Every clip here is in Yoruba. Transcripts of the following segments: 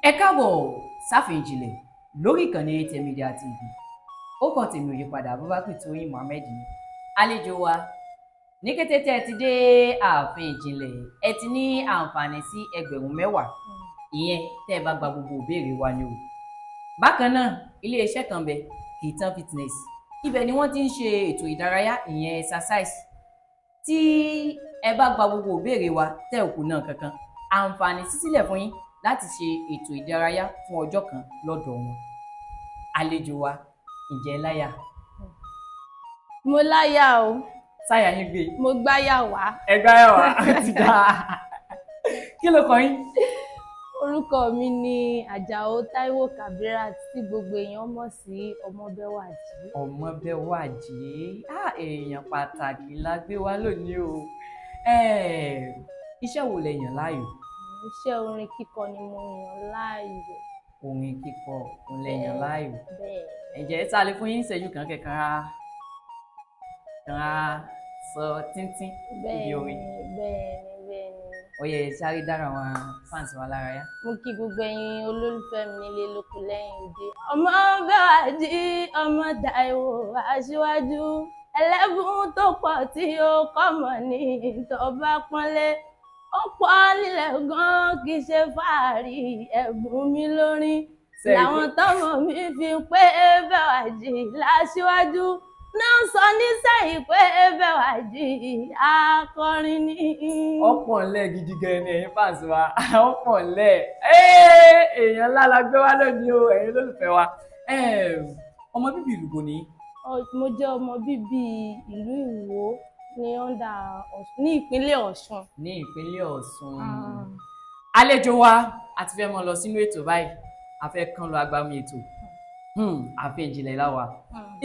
Ẹ káàbọ̀ sáfin ìjìnlẹ̀ lórí ìkànnì ATM Media TV. Ó kàn tèmi ò yípadà Abubakar Tóyìn Mohammed ni àlejò wa. Ní kété tí ẹ ti dé ààfin ìjìnlẹ̀, ẹ ti ní àǹfààní sí ẹgbẹ̀rún 10 ìyẹn tẹ́ ẹ bá gba gbogbo ìbéèrè wa ni o. Bákan náà, ilé-iṣẹ́ kan bẹ Kitan Fitness. Ibẹ̀ ni wọ́n ti ń ṣe ètò ìdárayá ìyẹn exercise. Tí ẹ bá gba gbogbo ìbéèrè wa tẹ́ ò kù náà kankan, àǹfààní sísílẹ̀ fún yín láti ṣe ètò ìdárayá fún ọjọ́ kan lọ́dọ̀ wọn. Àlejò wa, ǹjẹ́ láyà? Mo láyà o. Sáyà yín gbé. Mo gbáyà wá. Ẹ gbáyà wá ti dá. Kí ló kọ yín? Orúkọ mi ni Àjàó Táíwò Kàbíràt tí gbogbo èèyàn mọ̀ sí Ọmọbẹ́wàjí. Ọmọbẹ́wàjí. Èèyàn pàtàkì la gbé wá lónìí o. Iṣẹ́ wo lẹ yàn láàyò? Iṣẹ́ orin kíkọ ni mo yàn láàyò. Orin kíkọ òun lẹ yàn láàyò. Bẹ́ẹ̀. Ǹjẹ́ tá a lè fún yín ìṣẹ́jú kan kẹ̀kan sọ tíntín ibi orin? Bẹ́ẹ̀ni. Ó yẹ sáré dára àwọn fans wa lára yá. Mo kí gbogbo ẹ̀yin olólùfẹ́ mi nílé lóko lẹ́yìn òde. Ọmọbẹ́wàjí, ọmọ Táíwò aṣíwájú, ẹlẹ́bùn tó pọ̀ tí ó kọ́mọ ní tó bá pọ́nlé. Ó pọ̀ nílẹ̀ gan kì í ṣe fàárí, ẹ̀bùn mi lórin làwọn tọ́mọ mi fi ń pé Bẹ́wàjí láṣíwájú náà sọ nísẹ̀yìn pé Bẹ́wàjí akọrin ni. Ọ̀pọ̀ ńlẹ̀ gidi gan ni ẹ̀yin fans wa, ọ̀pọ̀ ńlẹ̀ èèyàn ńlá la gbé wá lónìí o, ẹ̀yin olólùfẹ́ wa. Ọmọ bíbí ìlú wo ni? Mo jẹ́ ọmọ bíbí ìlú Ìwó ní ìpínlẹ̀ Ọ̀ṣun. Ní ìpínlẹ̀ Ọ̀ṣun. Àlejò wa a ti fẹ́ mọ lọ sínú ètò báyìí, a fẹ́ kán lọ agbami ètò. Ààfin ìjìnlẹ̀ la wà.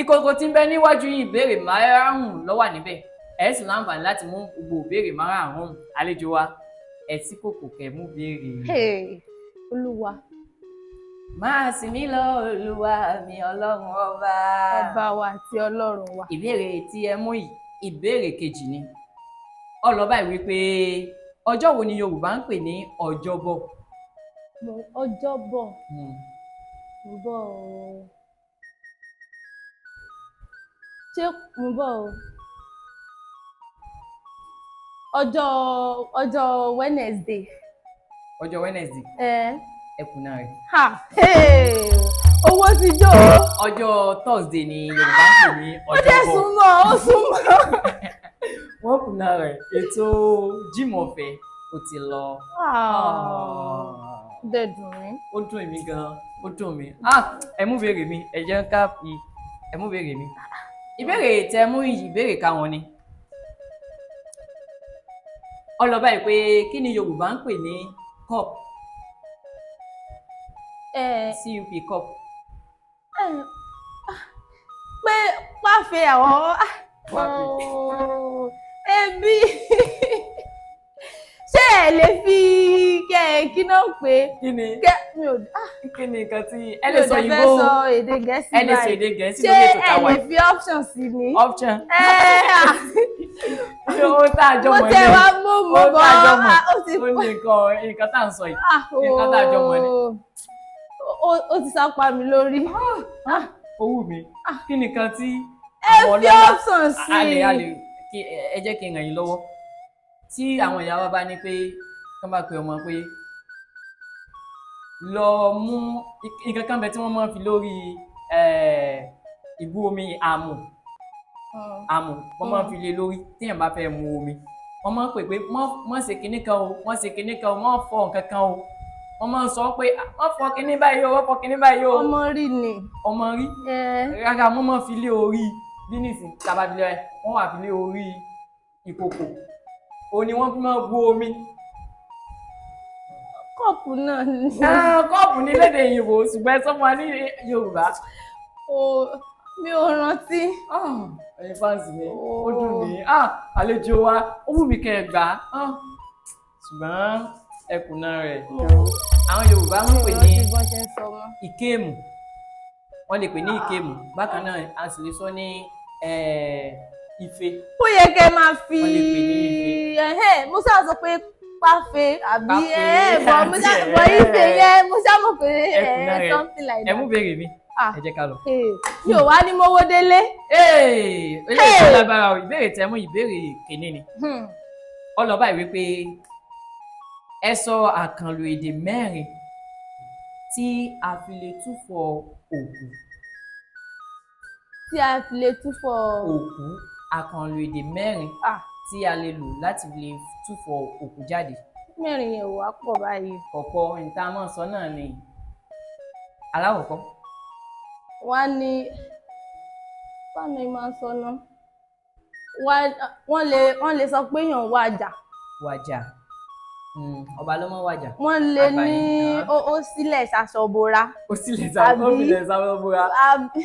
Ìkòkò tí ń bẹ níwájú yìí ìbéèrè márùn-ún ló wà níbẹ̀. Ẹ sì láǹfààní láti mú gbogbo ìbéèrè márùn-ún. Àlejò wa, ẹ tí kòkò kẹ mú béèrè. Olúwa. Máa sìn mí lọ Olúwa mi Ọlọ́run ọba. Ọba wa àti Ọlọ́run wa. Ìbéèrè tí ẹ mú yìí, ìbéèrè kejì ni. Ó lọ báyìí wípé ọjọ́ wo ni Yorùbá ń pè ní Ọjọ́bọ̀? Ọjọ́bọ̀. Mo bọ̀ o. Ṣé mo bọ̀ o? Ọjọ́ Wednesday. Ọjọ́ Wednesday. Ẹ kùnà rẹ̀. Owó ti jó. Ọjọ́ Thursday ni Yorùbá ń pè ní Ọjọ́bọ̀. Ó dẹ̀ súnmọ́, ó súnmọ́. Wọ́n kùnà rẹ̀. Ètò Jímọ̀ Ọ̀fẹ́ ó ti lọ. Dẹ̀ dùn mí. Ó dùn mí gan-an, ó dùn mí. Ẹ mú béèrè mi, ẹ jẹ́ ká fi ẹ mú béèrè mi. Ìbéèrè tẹ mú ìbéèrè káwọn ni. Ó lọ báyìí pé kí ni Yorùbá ń pè ní cup? CUP cup. Pé pàfẹ́ àwọn ẹbí ṣé ẹ lè fi kí náà pé mi ò kí ni nǹkan tí ẹ lè sọ ìbò sọ èdè Gẹ̀ẹ́sì ẹ lè sọ èdè Gẹ̀ẹ́sì lórí ètò tàwa ṣé ẹ lè fi option sí ni option ó tá a jọ mọ̀ mo tẹ wá mú mo bọ ó ti pọ̀ ó ní nǹkan tá à ń sọ yìí nǹkan tá a jọ mọ̀ ni ó ti sápá mi lórí ó wù mí kí ni nǹkan tí ẹ fi option sí ẹ jẹ́ kí n ràn yín lọ́wọ́ tí àwọn ìyá wa bá ní pé kán bá pe ọmọ pé lọ mú nǹkan kan bẹ tí wọ́n máa ń fi lórí ìbú omi àmù wọ́n máa ń fi lé lórí téèyàn bá fẹ́ mu omi wọ́n máa ń pè pé wọ́n ṣe kinní kan o wọ́n ṣe kinní kan o wọ́n fọ nǹkan kan o wọ́n máa ń sọ pé wọ́n fọ kinní báyìí o wọ́n fọ kinní báyìí o. ọmọ rí ni. ọmọ rí rárá wọ́n máa ń fi lé orí bínísì tàbábílẹ̀ wọ́n wà fi lé orí ìkòkò o ni wọ́n fi máa bu omi. Kọ́ọ̀pù náà ni. Kọ́ọ̀pù ní lédè Ìgbò ṣùgbọ́n ẹ sọ fún wa ní Yorùbá. Mi ò rántí. Ẹ̀yin fáǹsì mi ó dùn mí àlejò wa ó wù mí kẹ́ ẹ gbà á ṣùgbọ́n ẹkùnà rẹ̀ àwọn Yorùbá ń pè ní ìkéèmù wọ́n lè pè ní ìkéèmù bákan náà a sì lè sọ ní ife. Ó yẹ kẹ́ máa fi mo sáà sọ pé páfe àbí bọ̀ ife yẹn mo ṣá mọ̀ pé ẹkùn náà rẹ something like ẹ mú that. béèrè mi Ah, ẹ jẹ́ ká lọ. mi ò wá ní mówó délé. eléyìí tó lágbára o ìbéèrè tẹ́ mú ìbéèrè kìíní ni ọlọ́ba ìwé pé ẹ sọ àkànlò èdè mẹ́rin tí a fi lè túfọ̀ òkú. tí a fi lè túfọ̀ òkú àkànlò èdè mẹ́rin tí a lè lò láti lè túfọ̀ òkú jáde. mẹ́rin yẹn ò wá pọ̀ báyìí. kọ̀kọ́ níta mọ̀ sọ náà ni aláwọ̀kọ́. wọ́n ní báwo ni máa ń sọ náà wọ́n lè sọ pé èèyàn wájà. wájà ọba ló mọ̀ wájà. wọ́n lè ní ó sílẹ̀ ṣaṣọbora. ó sílẹ̀ ṣaṣọbora àbí.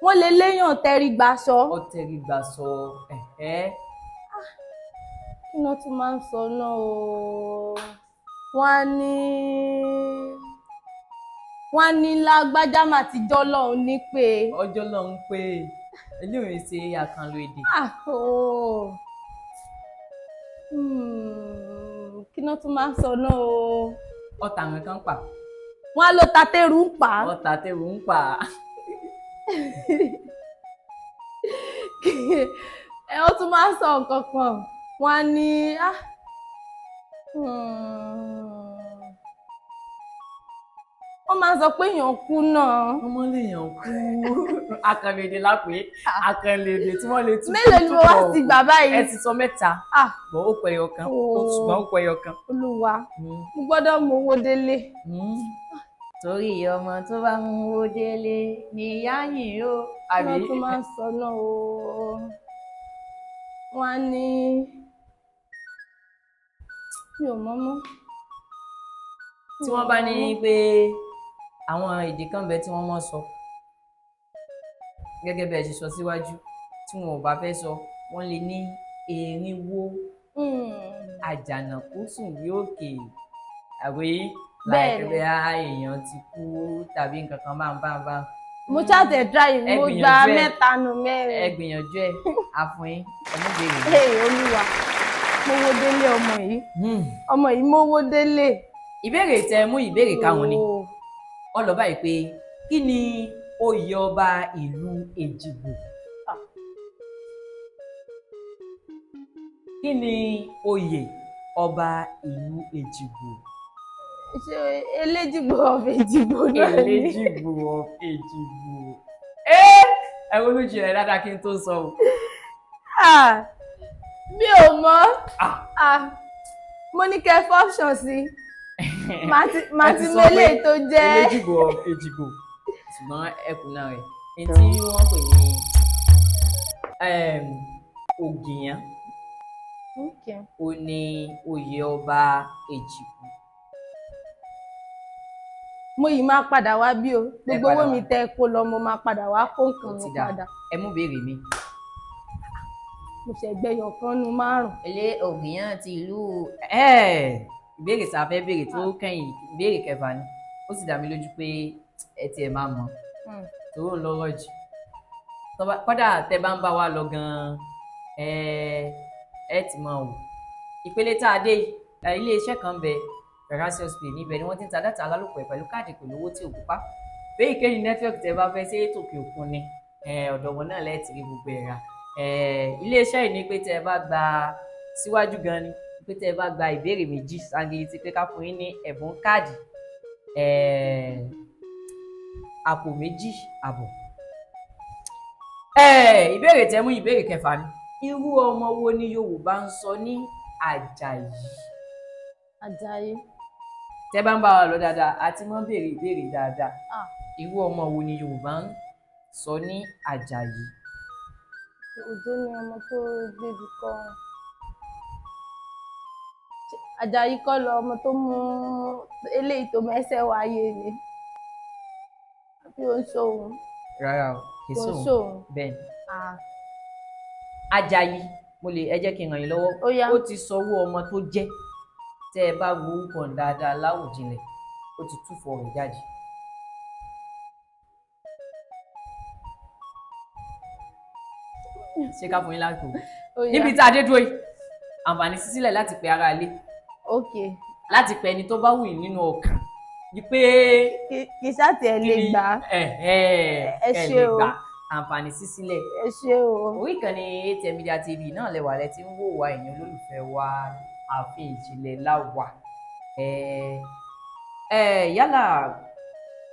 wọ́n lè léèyàn tẹrí gbaṣọ. ó tẹrí gbaṣọ kí ni wọ́n tún máa ń sọ náà o wọ́n ní lágbájá mà ti jọ́ lọ́hùn ní pé. ọjọ́ lọ́hùn pé eléyìí ṣe àkànlò èdè. kí ni wọ́n tún máa ń sọ náà o. ọ̀tá àwọn kan pa. wọ́n á lọ ta tẹ́rù ń pa. ọ̀tá tẹ́rù ń pa. ó tún máa ń sọ nǹkan kan wọ́n á ní wọ́n máa ń sọ pé èèyàn kú náà. wọ́n mọ́ léèyàn kú. àkànlò èdè lápè àkànlò èdè tí wọ́n lè tún. mélòó ni mo wá sí gbà báyìí. ẹ ti sọ mẹ́ta. bọ̀ ó pẹ̀yọ kan ṣùgbọ́n ó pẹ̀yọ kan. olúwa mo gbọ́dọ̀ mú owó délé. torí ọmọ tó bá mú owó délé ni ìyá yìí ó. àbí wọ́n tún máa ń sọ náà o. wọ́n á ní mi ò mọ̀ mọ́. tí wọ́n bá ní pé àwọn èdè kan bẹ tí wọ́n mọ̀ sọ gẹ́gẹ́ bẹ́ẹ̀ ṣe sọ síwájú tí wọn ò bá fẹ́ sọ wọ́n lè ní erinwó àjànàkú sùn bí òkè àwé láìpẹ́ èèyàn ti kú tàbí nǹkan kan bá. mo ṣàtẹ̀ dráì mo gba mẹ́ta nù mẹ́rin. ẹ gbìyànjú ẹ àfọyín ọmọbìnrin. olúwa mówó délé ọmọ yìí mówó délé. ìbéèrè tẹ mú ìbéèrè káwọn ni ọlọ́ba yìí pé kí ni oyè ọba ìlú Èjìgbò. kí ni oyè ọba ìlú Èjìgbò. ṣe Eléjìgbò of Èjìgbò náà ni. Eléjìgbò of Èjìgbò. ẹ wo lójú rẹ dáadáa kí n tó sọ o. mi ò mọ̀ mo ní kẹ́ fọ́pṣọ̀n sí màá ti mélé tó jẹ́ Eléjìgbò of Èjìgbò ṣùgbọ́n ẹkùn náà rẹ̀ ní tí wọ́n pè ní Ògìyán ó ní oyè ọba Èjìgbò. mo yìí máa padà wá bí o gbogbo owó mi tẹ kó lọ mo máa padà wá kó nǹkan mi padà. ẹ mú béèrè mi. mo ṣe gbẹyọ kan nu márùn. Ògìyán ti ìlú ìbéèrè tá a fẹ́ béèrè tó kẹ́yìn ìbéèrè kẹfà ni ó sì dá mi lójú pé ẹ tiẹ̀ máa mọ̀ tòró ń lọ́rọ̀ jù kódà tẹ bá ń bá wa lọ gan-an ẹ ti mọ̀ wò ìpele tá a dé iléeṣẹ́ kan bẹ Veracity Pay níbẹ̀ ni wọ́n ti ń ta dátà alálòpọ̀ pẹ̀lú káàdì pẹ̀lú owó tí ò pupa pé ìkéyìí nẹ́tíwọ́ọ̀kì tẹ bá fẹ́ ṣe ètò òkè òkun ni ọ̀dọ̀ wọn náà lẹ́ẹ̀tì rí gbogbo ẹ̀ ra iléeṣẹ́ yìí ni pé tẹ bá gba síwájú gan ni pé tẹ bá gba ìbéèrè méjì ságiri ti pé ká fún yín ní ẹ̀bùn káàdì àpò méjì àbọ̀. ìbéèrè tẹ mú ìbéèrè kẹfà ni irú ọmọ wo ni Yorùbá ń sọ ní Àjàyí. Àjàyí. tẹ bá ń bá wa lọ dáadáa àti mọ́ béèrè ìbéèrè dáadáa irú ọmọ wo ni Yorùbá ń sọ ní Àjàyí. Òjó ni ọmọ tó gbébi kọ́ Àjàyí kọ́ lọ ọmọ tó mú eléyìí tó mẹ́sẹ̀ wáyé ni àbí ó ń ṣòun. rárá o kì í ṣòun bẹ́ẹ̀ ni. Àjàyí ẹ jẹ́ kí n ràn yín lọ́wọ́ ó ti sọwọ́ ọmọ tó jẹ́ tẹ́ ẹ bá wo orúkọ dáadáa láwùjinlẹ̀ ó ti túfọ̀ rẹ̀ jáde. ṣé ká fún yín lágbo níbi tá a dé dúró yìí àǹfààní sísílẹ̀ láti pe ara ilé ok láti pe ẹni tó bá wù yín nínú ọkàn ni pé kì í ṣàtì ẹ lè gbà ẹ kẹ́ ṣé lè o gbà àǹfààní sísílẹ̀. ẹ ṣé o. Orí ìkànnì ATM Media TV náà lẹ́wà lẹ ti ń wò wá ẹ̀yin olólùfẹ́ wa ààfin ìjìnlẹ̀ láwà yálà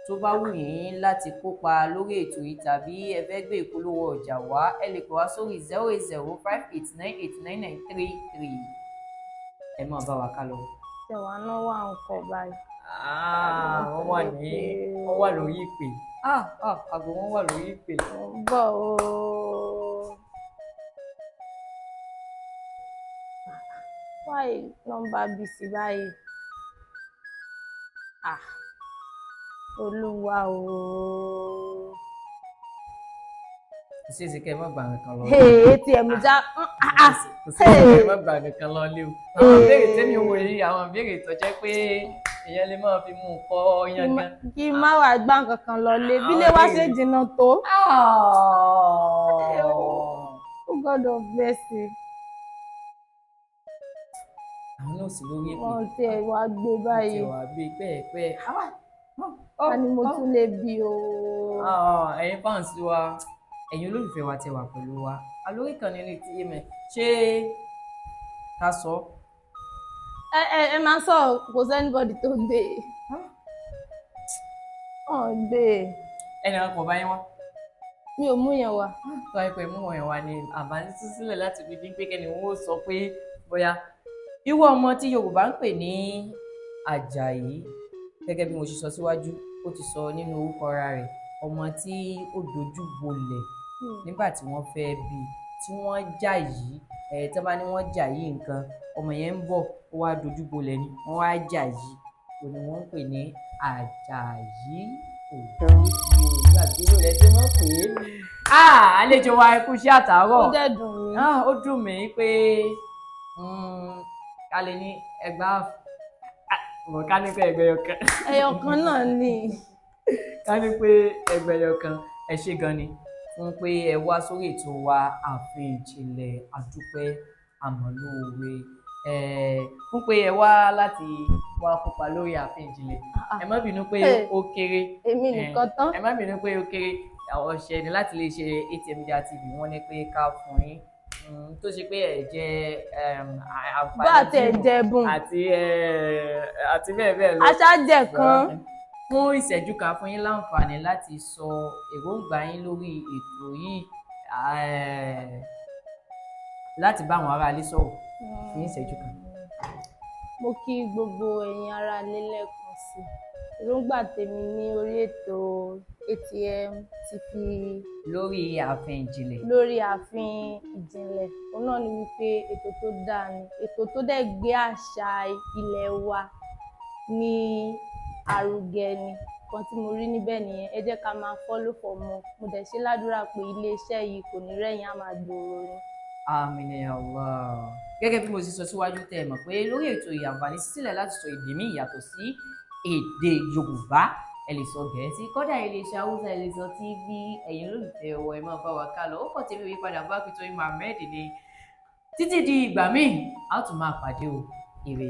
tó bá wù yín láti kópa lórí ètò yìí tàbí ẹ fẹ́ gbé ìpolówó ọjà wá ẹ lè pè wá sórí 08058989933 ẹ máa bá wa ká lọ. tẹ̀wá náà wà ń kọ báyìí. wọ́n wà lórí ìpè àgbo wọn wà lórí ìpè. bọ̀ o. wáyé nọ́mbà bìsì báyìí. olúwa o. kò sí èsì kẹ́ ẹ má gbà nǹkan lọ. ATM já. kò sí èsì kẹ́ ẹ má gbà nǹkan lọ lé o. àwọn ìbéèrè tẹ́mi wò yìí àwọn ìbéèrè tó jẹ́ pé èèyàn lè máa fi mú un kọ́ yangàn. kí n má wàá gbà kankan lọ lé bí lè wá ṣe jìnnà tó. ó gbọ́dọ̀ bẹ́ẹ̀ sí i. àwọn náà sì lórí èpè. wọ́n ti ẹ̀ wá gbé báyìí. wọ́n ti wá gbé pẹ́ẹ́pẹ́. a ní mo tún lè bí o. ẹ̀yin fans wa ẹ̀yin olólùfẹ́ wa tẹ wà pẹ̀lú wa alórí ìkànnì ní ti yé mẹ́ ṣé ká sọ. ẹ máa sọ kò sẹ́nibọ́dì tó gbé gbé. ẹnì kan kò bá yín wá. mi ò mú yẹn wá. tó ẹ pé mú yẹn wá ní àǹfààní tún sílẹ̀ láti fi dín pé kẹ́ni wọ́n sọ pé bóyá irú ọmọ tí Yorùbá ń pè ní Àjàyí gẹ́gẹ́ bí mo ṣe sọ síwájú ó ti sọ nínú orúkọ ara rẹ̀ ọmọ tí ó dojú bolẹ̀ nígbà tí wọ́n fẹ́ bí tí wọ́n jà yìí tí wọ́n bá ní wọ́n jà yìí nǹkan ọmọ yẹn ń bọ̀ ó wá dojú bolẹ̀ ni wọ́n wá jà yìí kò ní wọ́n ń pè ní Àjàyí òjò ìgbàgbọ́ rẹ̀ tí wọ́n pè é. àlejò wa ẹ kú iṣẹ́ àtàárọ̀. ó dẹ̀ dùn mí. ó dùn mí pé ká lè ní ẹgbàá ká ní pé ẹgbẹ̀yọ̀kan. ẹyọkan náà ni. ká ní pé ẹgbẹ̀yọ̀kan ẹ ṣé gan ni fún pé ẹ wá sórí ètò wa ààfin ìjìnlẹ̀ àdúpẹ́ àmọ̀lóore fún pé ẹ wá láti wá kópa lórí ààfin ìjìnlẹ̀ ẹ má bínú pé ó kéré. èmi nìkan tán. ẹ má bínú pé ó kéré ọ̀sẹ̀ ni láti lè ṣe ATM Media TV wọ́n ní pé ká fún yín tó ṣe pé ẹ jẹ bá àti ẹ̀jẹ̀ bùn àti bẹ́ẹ̀ bẹ́ẹ̀ lọ. aṣáájẹ kan. fún ìṣẹ́jú kan fún yín láǹfààní láti sọ èròǹgbà yín lórí ètò yìí láti bá àwọn aráalé sọ̀rọ̀ fún ìṣẹ́jú kan. mo kí gbogbo ẹ̀yin aráalé lẹ́ẹ̀kan sí èròǹgbà tèmi ní orí ètò ATM TV lórí ààfin ìjìnlẹ̀. lórí ààfin ìjìnlẹ̀ òun náà ni wípé ètò tó dáa ni ètò tó dẹ̀ gbé àṣà ilẹ̀ wa ní àrùgẹ ni kan tí mo rí níbẹ̀ nìyẹn ẹ jẹ́ ká máa follow for more mo dẹ̀ ṣe ládùúrà pé iléeṣẹ́ yìí kò ní rẹ̀yìn á máa gbòòrò ni. Àmín ya Allah. Gẹ́gẹ́ bí mo ti sọ síwájú tẹ́ ẹ mọ̀ pé lórí ètò àǹfààní sísílẹ̀ láti sọ èdè míì yàtọ̀ sí èdè Yorùbá ẹ lè sọ Gẹ̀ẹ́sì kódà ẹ lè ṣe Haúsá ẹ lè sọ TV ẹ̀yin olólùfẹ́ ọwọ́ ẹ máa bá wa ká lọ ó kàn tẹ́lẹ̀ yípadà bá Pẹ̀tọ́yìn Mohammed ni títí di ìgbà míì a ó tún máa pàdé o ire.